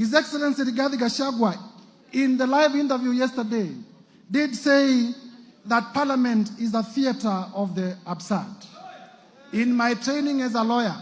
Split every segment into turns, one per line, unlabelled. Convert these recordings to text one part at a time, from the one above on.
His Excellency Gachagua'S, in the live interview yesterday, did say that Parliament is a theater of the absurd. In my training as a lawyer,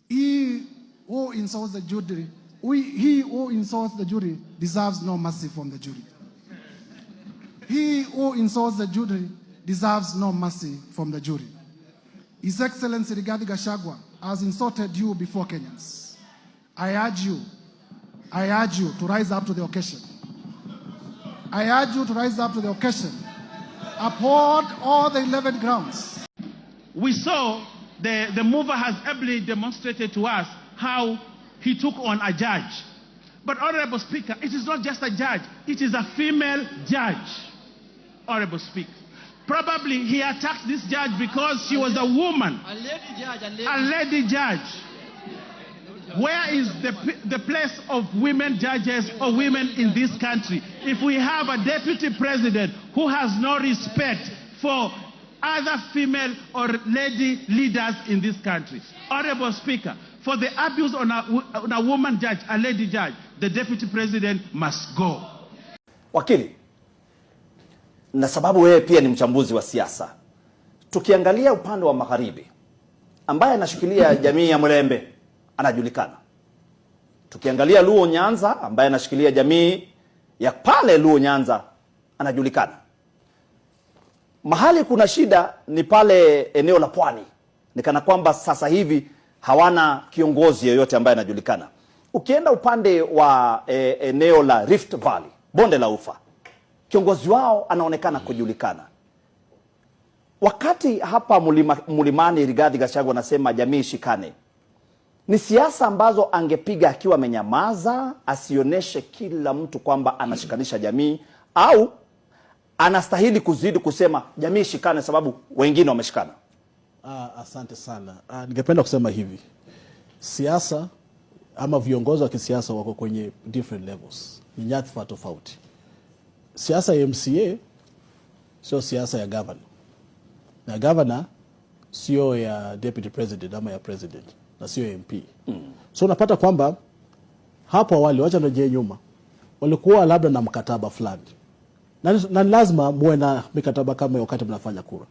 he who insults the jury, he who insults the jury deserves no mercy from the jury. He who insults the jury deserves no mercy from the jury. His Excellency Gachagua'S has insulted you before Kenyans. I urge you to rise up to the occasion. I urge you to rise up to the occasion. Uphold all the 11 grounds.
We saw the mover has ably demonstrated to us how he took on a judge. But Honorable Speaker, it is not just a judge, it is a female judge. Honorable Speaker. Probably he attacked this judge because she was a woman.
A lady judge.
A lady judge. Where is the place of women judges or women in this country? If we have a deputy president who has no respect for other female or lady leaders in this country. Honorable Speaker, for the abuse on a woman judge, a lady judge, the deputy president must go.
Wakili, na sababu wewe pia ni mchambuzi wa siasa, tukiangalia upande wa magharibi ambaye anashikilia jamii ya Mlembe anajulikana. Tukiangalia Luo Nyanza ambaye anashikilia jamii ya pale Luo Nyanza anajulikana. Mahali kuna shida ni pale eneo la Pwani. Nikana kwamba sasa hivi hawana kiongozi yoyote ambaye anajulikana. Ukienda upande wa eneo la Rift Valley, bonde la Ufa, kiongozi wao anaonekana kujulikana. Wakati hapa Mlimani Rigathi Gachagua anasema jamii shikane, ni siasa ambazo angepiga akiwa amenyamaza, asioneshe kila mtu kwamba anashikanisha jamii, au anastahili kuzidi kusema jamii shikane sababu wengine wameshikana?
Asante sana. Ningependa kusema hivi. Siasa ama viongozi wa kisiasa wako kwenye different levels. Ni nyadhifa tofauti. Siasa ya MCA sio siasa ya governor. Na governor sio ya deputy president ama ya president, na sio MP. So unapata kwamba hapo awali, wacha nirejee nyuma, walikuwa labda na mkataba fulani. Na lazima muwe na mikataba kama wakati mnafanya kura.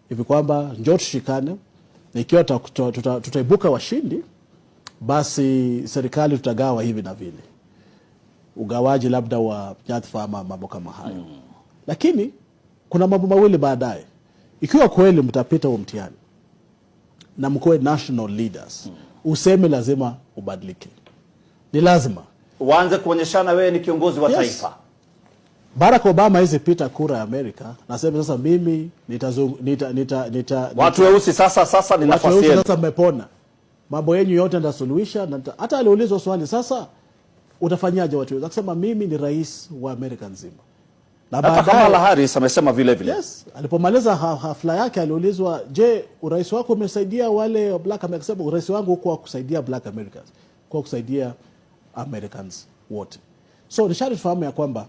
Hivi kwamba njoo tushikane, na ikiwa tutaibuka washindi, basi serikali tutagawa hivi na vile. Ugawaji labda wa nyadhifa ama mambo kama hayo. Lakini kuna mambo mawili baadaye. Ikiwa kweli mtapita huo mtihani na mkoe national leaders, useme lazima ubadilike. Ni lazima
uanze kuonyeshana wewe ni kiongozi wa taifa.
Barack Obama hizi pita kura ya Amerika, nasema sasa mimi
watu weusi sasa ni nafasi yenu.
Sasa mmepona. Mambo yenu yote ndasuluhisha. Hata aliulizwa swali, sasa utafanyaje watu weusi? Akasema mimi ni rais wa Amerika nzima.
Na Kamala Harris amesema vile vile.
Yes, alipomaliza hafla yake aliulizwa, je, urais wako umesaidia wale black Americans? Akasema urais wangu huko kusaidia black Americans, kwa kusaidia Americans wote. So nishari fahamu ya kwamba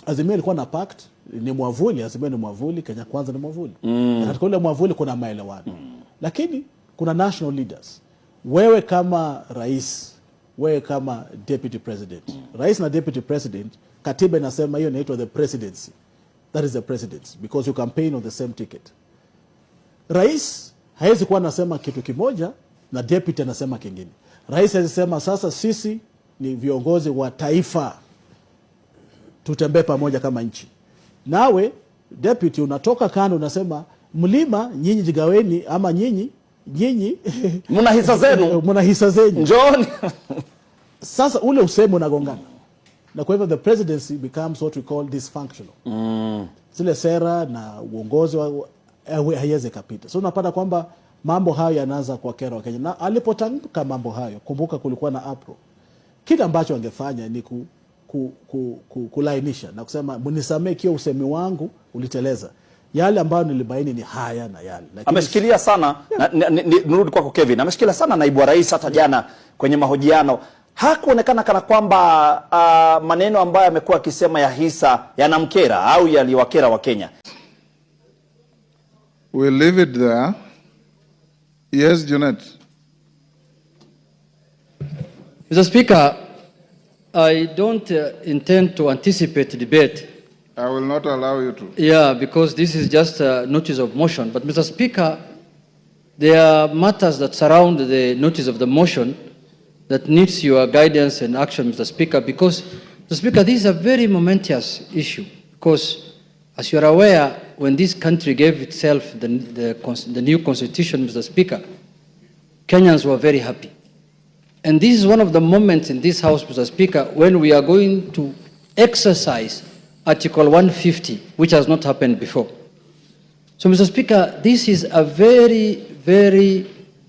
Azimio ilikuwa na pact, ni mwavuli, Azimio ni mwavuli, Kenya Kwanza ni mwavuli. Na katika ule mwavuli kuna maelewano. Lakini kuna national leaders. Wewe kama rais, wewe kama deputy president. Rais na deputy president, katiba inasema hiyo inaitwa the presidency. That is the presidency because you campaign on the same ticket. Rais hawezi kuwa anasema kitu kimoja na deputy anasema kingine. Rais anasema sasa sisi ni viongozi wa taifa, tutembee pamoja kama nchi. Nawe deputy unatoka kando unasema mlima nyinyi jigaweni, ama nyinyi
mna hisa zenu. Njooni.
Sasa ule usemo unagongana. Na kwa hivyo the presidency becomes what we call dysfunctional. Zile sera na uongozi haiwezi kapita. So unapata kwamba mambo hayo yanaanza kwa kero wa Kenya. Na alipotamka mambo hayo, kumbuka kulikuwa na APRO. Kile ambacho angefanya ni kulainisha na kusema mnisamee kio usemi wangu uliteleza. Yale ambayo nilibaini ni haya na yale.
Ameshikilia sana, nirudi kwako Kevin, ameshikilia sana naibu wa rais hata jana kwenye mahojiano. Hakuonekana kana kwamba maneno ambayo amekuwa akisema ya hisa yanamkera au yaliwakera wa Kenya.
We'll leave it there. Yes, Janet.
Mr. Speaker, I don't intend to anticipate the debate.
I will not allow you to.
Yeah, because this is just a notice of motion. But, Mr. Speaker, there are matters that surround the notice of the motion that needs your guidance and action, Mr. Speaker, because, Mr. Speaker, this is a very momentous issue. Because, as you are aware, when this country gave itself the new constitution, Mr. Speaker, Kenyans were very happy. And this is one of the moments in this House, Mr. Speaker, when we are going to exercise Article 150, which has not happened before. So, Mr. Speaker, this is a very, very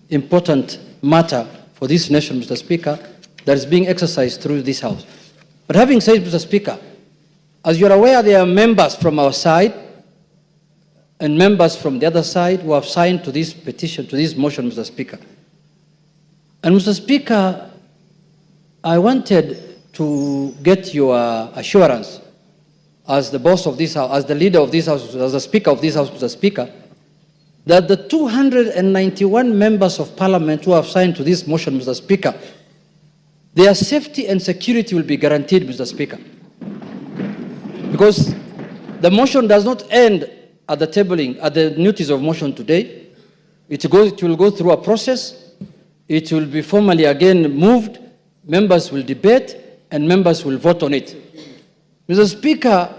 important matter for this nation, Mr. Speaker, that is being exercised through this House. But having said, Mr. Speaker, as you're aware, there are members from our side and members from the other side who have signed to this petition, to this motion, Mr. Speaker. And, Mr. Speaker, I wanted to get your assurance as the boss of this House, as the leader of this House, as the Speaker of this House, Mr. Speaker, that the 291 members of Parliament who have signed to this motion, Mr. Speaker, their safety and security will be guaranteed, Mr. Speaker. Because the motion does not end at the tabling, at the notice of motion today. It will go through a process. It will be formally again moved. Members will debate and members will vote on it. Mr. Speaker,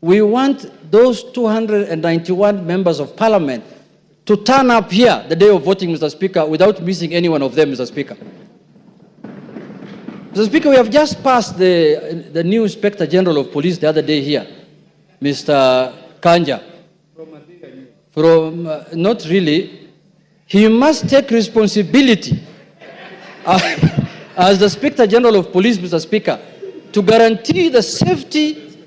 we want those 291 members of Parliament to turn up here the day of voting, Mr. Speaker, without missing any one of them, Mr. Speaker. Mr. Speaker, we have just passed the new Inspector General of Police the other day here, Mr. Kanja. Not really. He must take responsibility as the Inspector General of Police, Mr. Speaker, to guarantee the safety,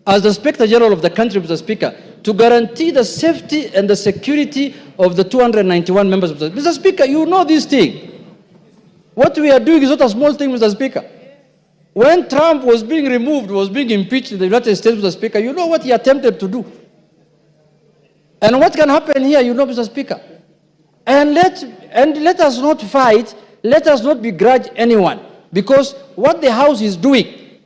as the Inspector General of the country, Mr. Speaker, to guarantee the safety and the security of the 291 members of the... Mr. Speaker, you know this thing. What we are doing is not a small thing, Mr. Speaker. When Trump was being removed, was being impeached in the United States, Mr. Speaker, you know what he attempted to do. And what can happen here, you know, Mr. Speaker. And let us not fight, let us not begrudge anyone, because what the House is doing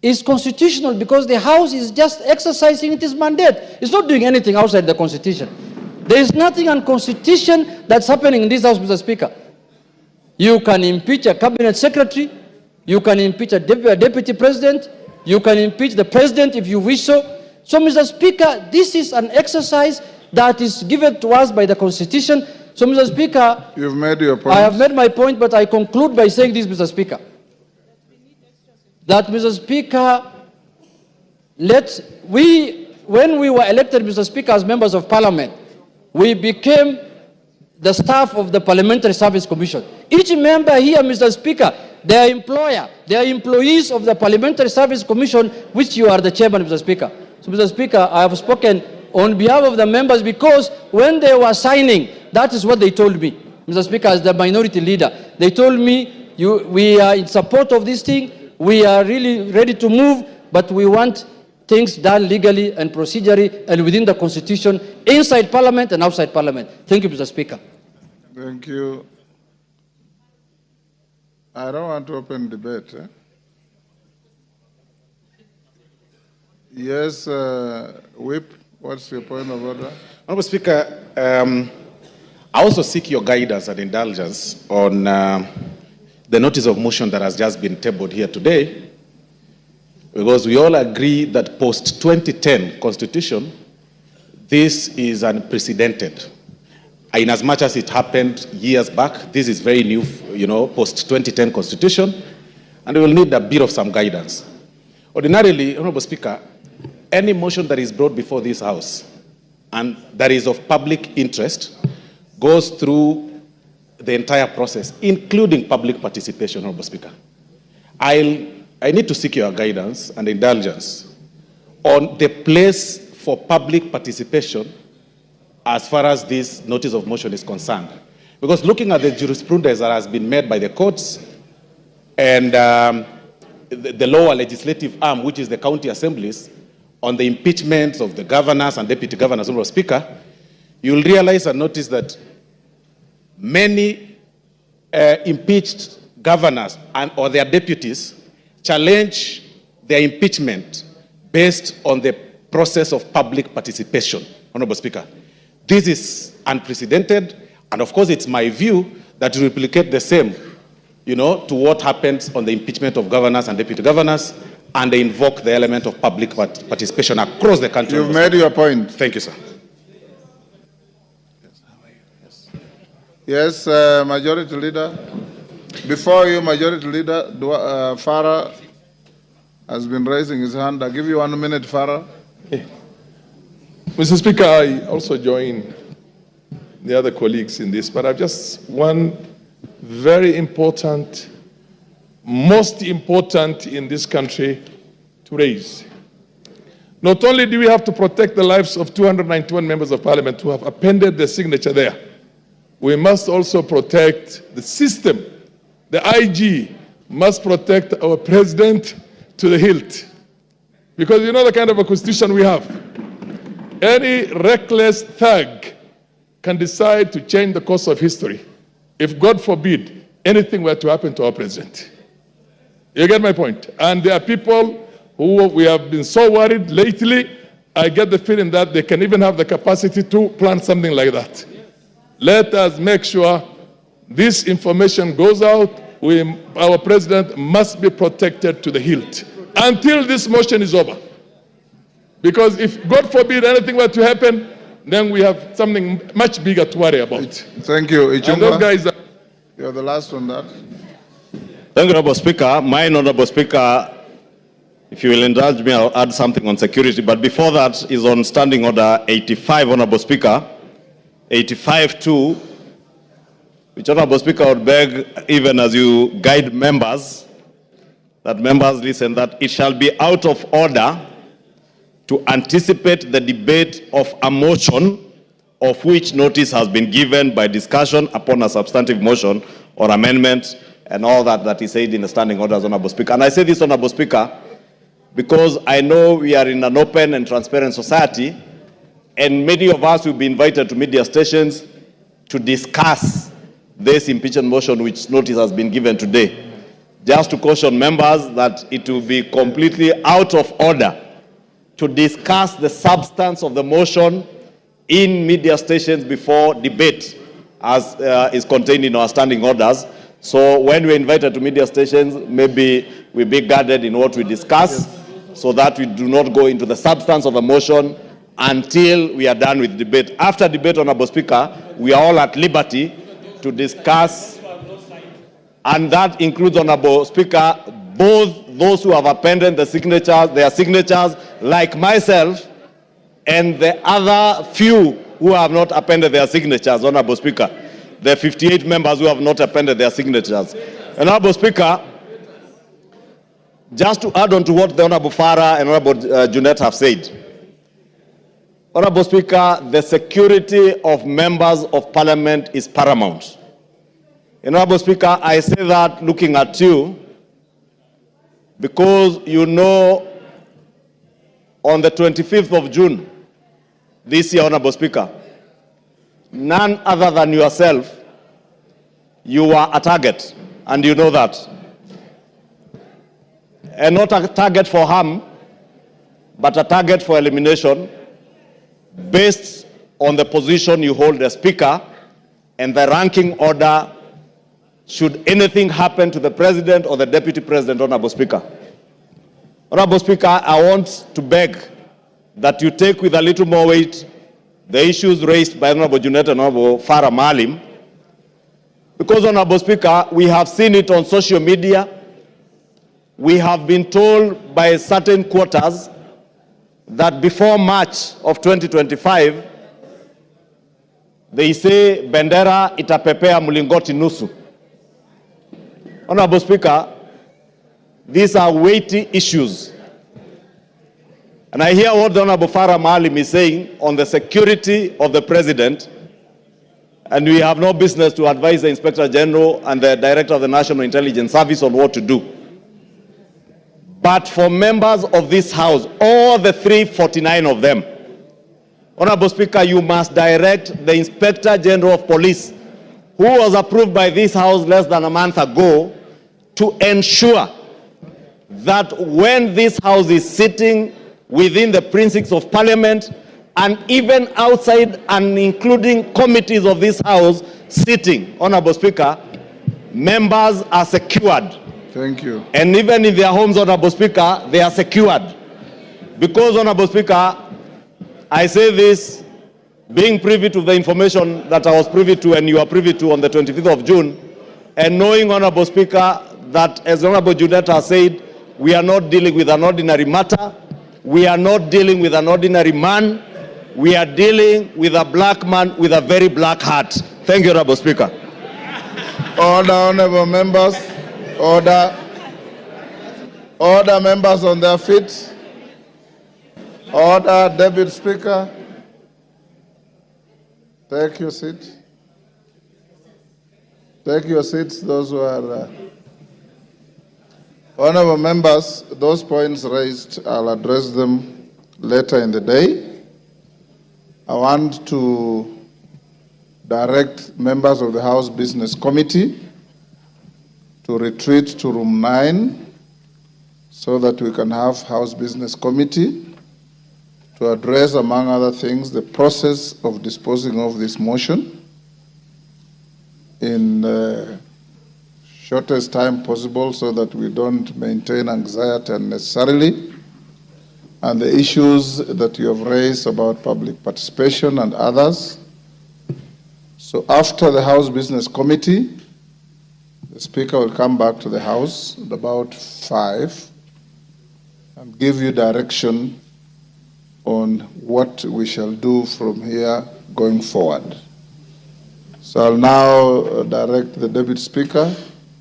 is constitutional, because the House is just exercising its mandate. It's not doing anything outside the Constitution. There is nothing unconstitutional that's happening in this House, Mr. Speaker. You can impeach a cabinet secretary, you can impeach a deputy president, you can impeach the president if you wish so. So, Mr. Speaker, this is an exercise that is given to us by the Constitution. So, Mr. Speaker,
you've made your point.
I have made my point, but I conclude by saying this, Mr. Speaker. That, Mr. Speaker, when we were elected, Mr. Speaker, as members of Parliament, we became the staff of the Parliamentary Service Commission. Each member here, Mr. Speaker, their employer, they are employees of the Parliamentary Service Commission, which you are the chairman, Mr. Speaker. So, Mr. Speaker, I have spoken on behalf of the members because when they were signing, that is what they told me. Mr. Speaker, as the minority leader, they told me, we are in support of this thing, we are really ready to move, but we want things done legally and procedurally and within the Constitution, inside Parliament and outside Parliament. Thank you, Mr. Speaker.
Thank you. I don't want to open debate. Yes, Whip, what's your point of order?
Honourable Speaker, I also seek your guidance and indulgence on the notice of motion that has just been tabled here today, because we all agree that post-2010 Constitution, this is unprecedented. In as much as it happened years back, this is very new, post-2010 Constitution, and we will need a bit of some guidance. Ordinarily, Honourable Speaker, any motion that is brought before this House and that is of public interest goes through the entire process, including public participation, Honourable Speaker. I need to seek your guidance and indulgence on the place for public participation as far as this notice of motion is concerned. Because looking at the jurisprudence that has been made by the courts and the lower legislative arm, which is the county assemblies, on the impeachment of the governors and deputy governors, Honourable Speaker, you will realize and notice that many impeached governors or their deputies challenge their impeachment based on the process of public participation, Honorable Speaker. This is unprecedented, and of course it's my view that to replicate the same, to what happens on the impeachment of governors and deputy governors, and they invoke the element of public participation across the country.
You've made your point.
Thank you, sir.
Yes, Majority Leader. Before you, Majority Leader, Farah has been raising his hand. I'll give you 1 minute, Farah.
Mr. Speaker, I also join the other colleagues in this, but I've just one very important, most important in this country to raise. Not only do we have to protect the lives of 291 members of parliament who have appended their signature there, we must also protect the system. The IG must protect our president to the hilt. Because you know the kind of a constitution we have. Any reckless thug can decide to change the course of history if, God forbid, anything were to happen to our president. You get my point? And there are people who we have been so worried lately, I get the feeling that they can even have the capacity to plan something like that. Let us make sure this information goes out. Our president must be protected to the hilt until this motion is over. Because if, God forbid, anything were to happen, then we have something much bigger to worry about.
Thank you.
And those guys are...
You're the last on that.
Thank you, Honorable Speaker. My Honorable Speaker, if you will indulge me, I'll add something on security. But before that is on Standing Order 85, Honorable Speaker. 85-2, which, Honorable Speaker, would beg, even as you guide members, that members listen, that it shall be out of order to anticipate the debate of a motion of which notice has been given by discussion upon a substantive motion or amendment, and all that is said in the standing orders, Honorable Speaker. And I say this, Honorable Speaker, because I know we are in an open and transparent society, and many of us will be invited to media stations to discuss this impeachment motion which notice has been given today. Just to caution members that it will be completely out of order to discuss the substance of the motion in media stations before debate, as is contained in our standing orders. So when we're invited to media stations, maybe we be guarded in what we discuss, so that we do not go into the substance of the motion until we are done with debate. After debate, Honorable Speaker, we are all at liberty to discuss, and that includes, Honorable Speaker, both those who have appended their signatures, like myself, and the other few who have not appended their signatures, Honorable Speaker. The 58 members who have not appended their signatures. Honorable Speaker, just to add on to what the Honorable Farah and Honorable Junet have said, Honorable Speaker, the security of members of parliament is paramount. Honorable Speaker, I say that looking at you, because you know on the 25th of June this year, Honorable Speaker, none other than yourself, you were a target, and you know that. And not a target for harm, but a target for elimination, based on the position you hold as Speaker and the ranking order should anything happen to the President or the Deputy President, Honorable Speaker. Honorable Speaker, I want to beg that you take with a little more weight the issues raised by Honorable Junet and Honorable Farah Maalim, because, Honorable Speaker, we have seen it on social media. We have been told by certain quarters that before March of 2025, they say bendera itapepea mlingoti nusu. Honorable Speaker, these are weighty issues. And I hear what the Honorable Farah Maalim is saying on the security of the President, and we have no business to advise the Inspector General and the Director of the National Intelligence Service on what to do. But for members of this House, all the 349 of them, Honorable Speaker, you must direct the Inspector General of Police, who was approved by this House less than a month ago, to ensure that when this House is sitting within the precincts of Parliament and even outside and including committees of this House sitting, Honorable Speaker, members are secured.
Thank you.
And even in their homes, Honorable Speaker, they are secured. Because, Honorable Speaker, I say this, being privy to the information that I was privy to and you are privy to on the 25th of June, and knowing, Honorable Speaker, that as Honorable Junet has said, we are not dealing with an ordinary matter, we are not dealing with an ordinary man, we are dealing with a black man with a very black heart. Thank you, Honorable Speaker.
Order, honorable members. Order. Order, members on their feet. Order, Deputy Speaker. Take your seat. Take your seats, those who are... Honorable members, those points raised, I'll address them later in the day. I want to direct members of the House Business Committee to retreat to room 9 so that we can have House Business Committee to address, among other things, the process of disposing of this motion in shortest time possible so that we don't maintain anxiety unnecessarily, and the issues that you have raised about public participation and others. So after the House Business Committee, the Speaker will come back to the House at about 5 and give you direction on what we shall do from here going forward. So I'll now direct the Deputy Speaker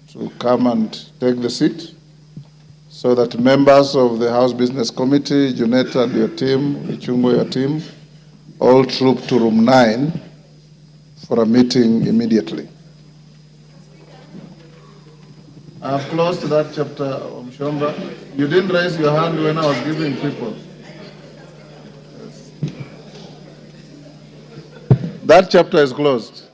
to come and take the seat so that members of the House Business Committee, Juneta and your team, Ichungo your team, all troop to room 9 for a meeting immediately. I have closed that chapter, Mshomba. You didn't raise your hand when I was giving people. That chapter is closed.